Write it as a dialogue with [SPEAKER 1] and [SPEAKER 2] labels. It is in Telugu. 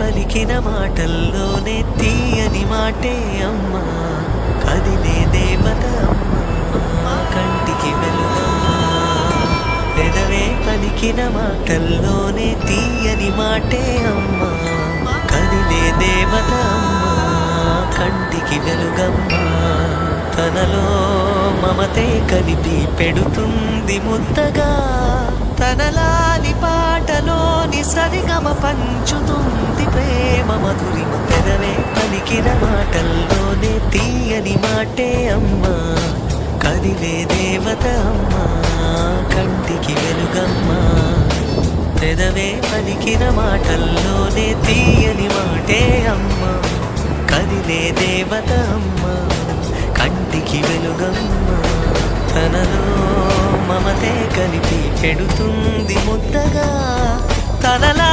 [SPEAKER 1] పలికిన మాటల్లోనే తీయని మాటే అమ్మా, కదిలే దేవత అమ్మా, కంటికి వెలుగమ్మా. పెదవే పలికిన మాటల్లోనే తీయని మాటే అమ్మా, కదిలే దేవత అమ్మా, కంటికి వెలుగమ్మా. తనలో మమతే కలిపి పెడుతుంది ముద్దగా, తనలాలి పాటలోని సరిగమ పంచుతుంది ప్రేమ మధురిమ. పెదవే పలికిన మాటల్లోనే తీయని మాటే అమ్మా, కదిలే దేవత అమ్మా, కంటికి వెలుగమ్మా. పెదవే పలికిన మాటల్లోనే తీయని మాటే అమ్మా, కదిలే దేవత అమ్మా, కంటికి వెలుగమ్మా. తనలో మమతే కలిపి పెడుతుంది ముద్దగా, తనలా